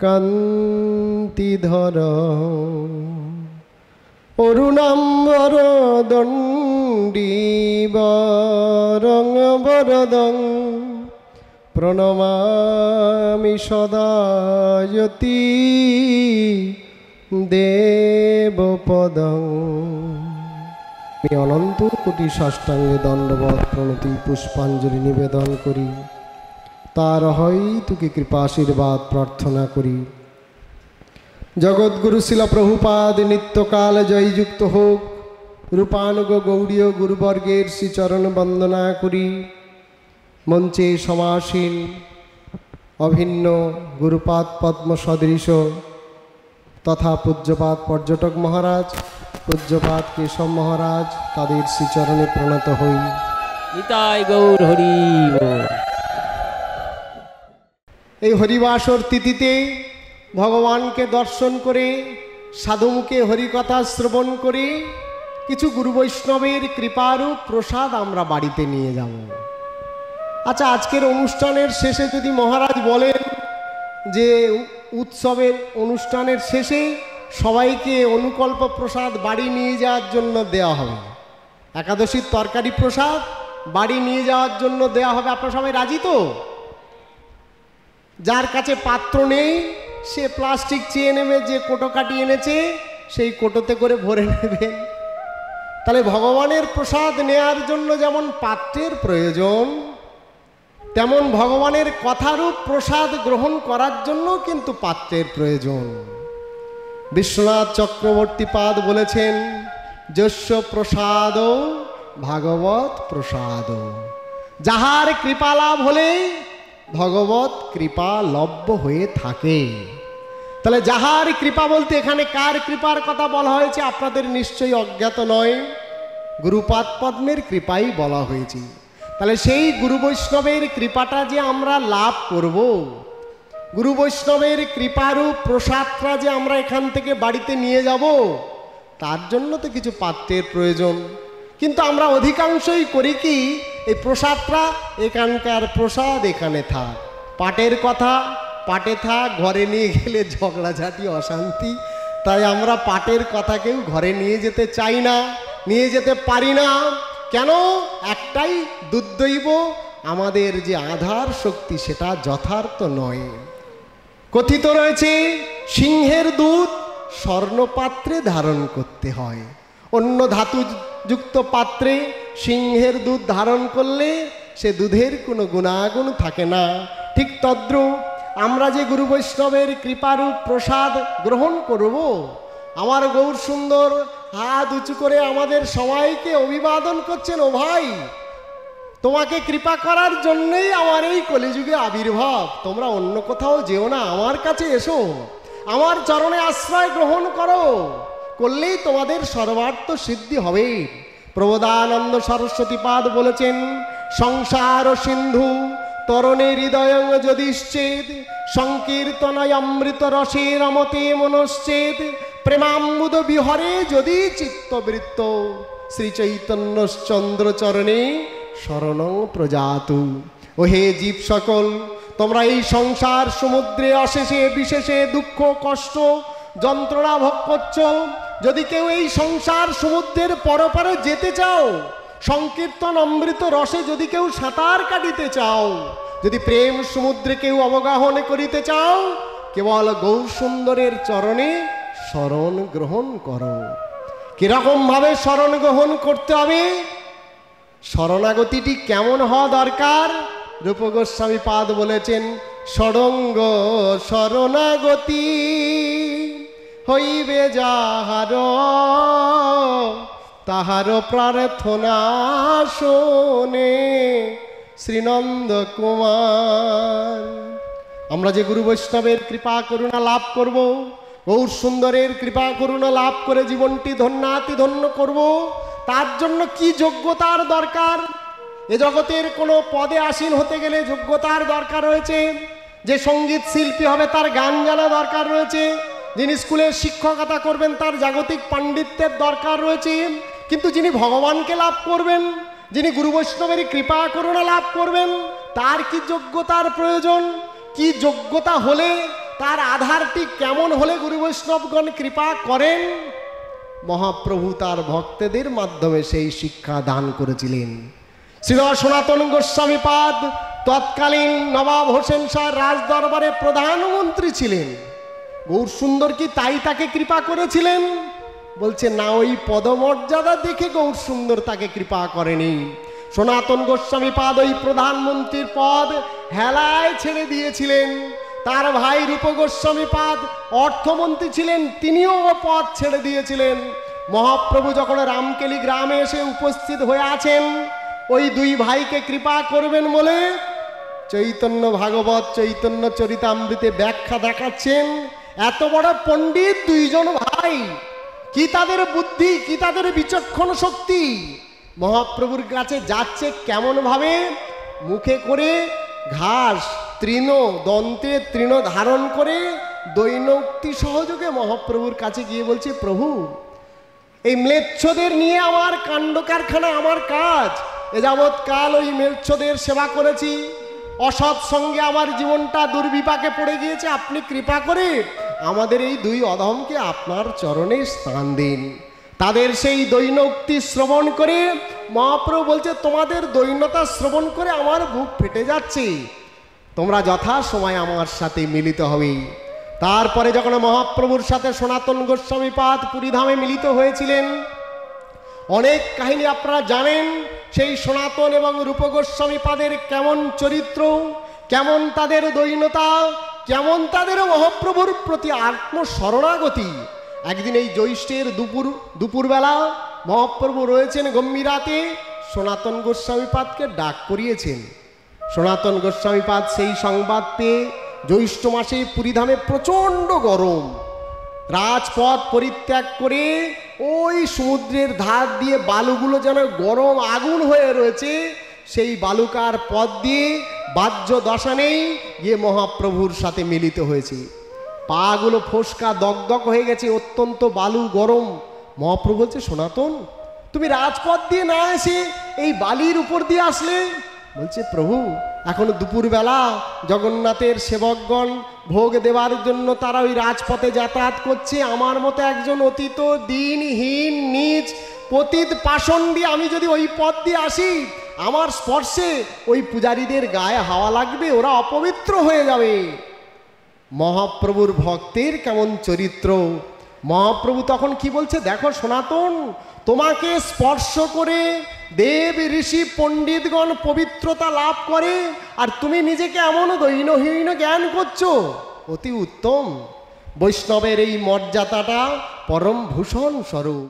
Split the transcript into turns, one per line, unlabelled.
কান্তিধর অরুণাম্বর দণ্ডীবরং বরদং প্রণমামি সদায়তি দেবপদং। আমি অনন্ত কোটি সাষ্টাঙ্গে দণ্ডবৎ প্রণতি পুষ্পাঞ্জলি নিবেদন করি। তার হয়তুকে কৃপা আশীর্বাদ প্রার্থনা করি। জগৎগুরু শিলা প্রভুপাদ নিত্যকাল জয়যুক্ত হোক। রূপানুগ গৌড়ীয় গুরুবর্গের শ্রীচরণ বন্দনা করি। মঞ্চে সমাসীন অভিন্ন গুরুপাদ পদ্ম সদৃশ তথা পূজ্যপাদ পর্যটক মহারাজ, পূজ্যপাদ কেশব মহারাজ, তাদের শ্রীচরণে প্রণত হই।
নিতাই গৌর হরি বল।
এই হরিবাসর তিথিতে ভগবানকে দর্শন করে সাধুমুখে হরিকথা শ্রবণ করে কিছু গুরু বৈষ্ণবের কৃপারূপ প্রসাদ আমরা বাড়িতে নিয়ে যাব। আচ্ছা, আজকের অনুষ্ঠানের শেষে যদি মহারাজ বলেন যে উৎসবের অনুষ্ঠানের শেষে সবাইকে অনুকল্প প্রসাদ বাড়ি নিয়ে যাওয়ার জন্য দেওয়া হবে, একাদশীর তরকারি প্রসাদ বাড়ি নিয়ে যাওয়ার জন্য দেওয়া হবে, আপনারা সবাই রাজি তো? যার কাছে পাত্র নেই সে প্লাস্টিক চেয়ে নেবে, যে কোটো কাটি এনেছে সেই কোটোতে করে ভরে নেবেন। তাহলে ভগবানের প্রসাদ নেয়ার জন্য যেমন পাত্রের প্রয়োজন, তেমন ভগবানের কথারূপ প্রসাদ গ্রহণ করার জন্য কিন্তু পাত্রের প্রয়োজন। বিশ্বনাথ চক্রবর্তী পাদ বলেছেন, যস্য প্রসাদ ভাগবত প্রসাদ। যাহার কৃপা লাভ হলে ভগবত কৃপা লভ্য হয়ে থাকে। তাহলে যাহার কৃপা বলতে এখানে কার কৃপার কথা বলা হয়েছে আপনাদের নিশ্চয়ই অজ্ঞাত নয়, গুরুপাদ পদ্মের কৃপাই বলা হয়েছে। তাহলে সেই গুরু বৈষ্ণবের কৃপাটা যে আমরা লাভ করব, গুরু বৈষ্ণবের কৃপারূপ প্রসাদটা যে আমরা এখান থেকে বাড়িতে নিয়ে যাব, তার জন্য তো কিছু পাত্রের প্রয়োজন। কিন্তু আমরা অধিকাংশই করি কি, এই প্রসাদটা এখানকার প্রসাদ এখানে থাক, পাটের কথা পাটে থাক, ঘরে নিয়ে গেলে ঝগড়াঝাটি অশান্তি, তাই আমরা পাটের কথা কেউ ঘরে নিয়ে যেতে চাই না, নিয়ে যেতে পারি না। কেন? একটাই, দুর্দৈব, আমাদের যে আধার শক্তি সেটা যথার্থ নয়। কথিত রয়েছে সিংহের দুধ স্বর্ণপাত্রে ধারণ করতে হয়, অন্য ধাতুযুক্ত পাত্রে সিংহের দুধ ধারণ করলে সে দুধের কোনো গুণাগুণ থাকে না। ঠিক তদ্রূপ আমরা যে গুরু বৈষ্ণবের কৃপারূপ প্রসাদ গ্রহণ করব, আমার গৌর সুন্দর হাত উঁচু করে আমাদের সবাইকে অভিবাদন করছেন, ও ভাই, তোমাকে কৃপা করার জন্যই আমার এই কলিযুগে আবির্ভাব, তোমরা অন্য কোথাও যেও না, আমার কাছে এসো, আমার চরণে আশ্রয় গ্রহণ করো, করলেই তোমাদের সর্বার্থ সিদ্ধি হবে। প্রবোধানন্দ সরস্বতী পাদ বলেছেন, সংসার সিন্ধু তরণে হৃদয়ং যদিশ্চেদ সংকীর্তনয় অমৃত রসে রমতে মনশ্চেদ প্রেমাম্বুদ বিহরে যদি চিত্তবৃত্ত শ্রীচৈতন্যশ্চন্দ্র চরণে শরণং প্রজাতু। ও হে জীব সকল, তোমরা এই সংসার সমুদ্রে অশেষে বিশেষে দুঃখ কষ্ট যন্ত্রণা ভোগ করছ, যদি কেউ এই সংসার সমুদ্রের পরপারে যেতে চাও, সংকীর্তন অমৃত রসে যদি কেউ সাঁতার কাটিতে চাও, যদি প্রেম সমুদ্রে কেউ অবগাহন করিতে চাও, কেবল গৌর সুন্দরের চরণে শরণ গ্রহণ করো। কিরকম ভাবে শরণ গ্রহণ করতে হবে, শরণাগতিটি কেমন হওয়া দরকার? রূপ গোস্বামী পাদ বলেছেন, ষড়ঙ্গ শরণাগতি হইবে যাহার তাহার প্রার্থনা শোনে শ্রীনন্দ কুমার। আমরা যে গুরু বৈষ্ণবের কৃপা করুণা লাভ করব, গৌর সুন্দরের কৃপা করুণা লাভ করে জীবনটি ধন্যাতি ধন্য করব, তার জন্য কি যোগ্যতার দরকার? এ জগতের কোনো পদে আসীন হতে গেলে যোগ্যতার দরকার রয়েছে। যে সঙ্গীত শিল্পী হবে তার গান জানা দরকার রয়েছে, যিনি স্কুলের শিক্ষকতা করবেন তার জাগতিক পাণ্ডিত্যের দরকার রয়েছে। কিন্তু যিনি ভগবানকে লাভ করবেন, যিনি গুরু বৈষ্ণবের কৃপা করুণা লাভ করবেন, তার কি যোগ্যতার প্রয়োজন? কি যোগ্যতা হলে তার আধারটি কেমন হলে গুরু বৈষ্ণবগণ কৃপা করেন, মহাপ্রভু তার ভক্তদের মাধ্যমে সেই শিক্ষা দান করেছিলেন। শ্রীল সনাতন গোস্বামীপাদ তৎকালীন নবাব হোসেন শাহ রাজদরবারে প্রধানমন্ত্রী ছিলেন। গৌর সুন্দর কি তাই তাকে কৃপা করেছিলেন? বলছে না, ওই পদমর্যাদা দেখে গৌর সুন্দর তাকে কৃপা করেনি। সনাতন গোস্বামীপাদ ওই প্রধানমন্ত্রীর পদ হেলায় ছেড়ে দিয়েছিলেন। তার ভাই রূপ গোস্বামীপাদ অর্থমন্ত্রী ছিলেন, তিনিও পদ ছেড়ে দিয়েছিলেন। মহাপ্রভু যখন রামকেলি গ্রামে এসে উপস্থিত হয়ে আছেন, ওই দুই ভাইকে কৃপা করবেন বলে চৈতন্য ভাগবত চৈতন্য চরিতামৃতে ব্যাখ্যা দেখাচ্ছেন। এত বড় পণ্ডিত দুইজন ভাই, কি তাদের বুদ্ধি, কি তাদের বিচক্ষণ শক্তি! মহাপ্রভুর কাছে যাচ্ছে কেমন ভাবে, মুখে করে ঘাস তৃণ, দন্তে তৃণ ধারণ করে দৈনক্তি সহযোগে মহাপ্রভুর কাছে গিয়ে বলছে, প্রভু এই ম্লেচ্ছদের নিয়ে আমার কাণ্ড কারখানা, আমার কাজ। এ যাবৎ কাল ওই ম্লেচ্ছদের সেবা করেছি, অসৎ সঙ্গে আমার জীবনটা দুর্বিপাকে পড়ে গিয়েছে। আপনি কৃপা করে আমাদের এই দুই অধমকে আপনার চরণে স্থান দিন। তাদের সেই দৈনোক্তি শ্রবণ করে মহাপ্রভু বলছে, তোমাদের দৈন্যতা শ্রবণ করে আমার বুক ফেটে যাচ্ছে, তোমরা যথা সময় আমার সাথে মিলিত হবে। তারপরে যখন মহাপ্রভুর সাথে সনাতন গোস্বামীপাদ পুরীধামে মিলিত হয়েছিলেন, অনেক কাহিনী আপনারা জানেন। সেই সনাতন এবং রূপ গোস্বামীপাদের কেমন চরিত্র, কেমন তাদের দৈন্যতা, কেমন তাদের মহাপ্রভুর প্রতি আত্মশরণাগতি। একদিন এই জ্যৈষ্ঠের দুপুরবেলা মহাপ্রভু রয়েছেন গম্ভীরাতে, সনাতন গোস্বামীপাদকে ডাক করিয়েছেন। সনাতন গোস্বামীপাদ সেই সংবাদ পেয়ে, জ্যৈষ্ঠ মাসে পুরীধামে প্রচণ্ড গরম, রাজপথ পরিত্যাগ করে ওই সমুদ্রের ধার দিয়ে বালুগুলো যেন গরম আগুন হয়ে রয়েছে, সেই বালুকার পথ দিয়ে বাহ্য দশা নেই গিয়ে মহাপ্রভুর সাথে মিলিত হয়েছে। পাগুলো ফোসকা দগদগ হয়ে গেছে, অত্যন্ত বালু গরম। মহাপ্রভু বলছে, সনাতন তুমি রাজপথ দিয়ে না এসে এই বালির উপর দিয়ে আসলে? বলছে, প্রভু এখন দুপুরবেলা জগন্নাথের সেবকগণ ভোগ দেওয়ার জন্য তারা ওই রাজপথে যাতায়াত করছে। আমার মতো একজন অতীত দিনহীন নীচ পতিত পাষণ্ডী আমি যদি ওই পথ দিয়ে আসি, আমার স্পর্শে ওই পূজারীদের গায়ে হাওয়া লাগবে, ওরা অপবিত্র হয়ে যাবে। মহাপ্রভুর ভক্তের কেমন চরিত্র! মহাপ্রভু তখন কি বলছে, দেখো সনাতন, তোমাকে স্পর্শ করে দেব ঋষি পণ্ডিতগণ পবিত্রতা লাভ করে, আর তুমি নিজেকে এমন দৈনহীন জ্ঞান করছো। অতি উত্তম। বৈষ্ণবের এই মর্যাদাটা পরম ভূষণ স্বরূপ।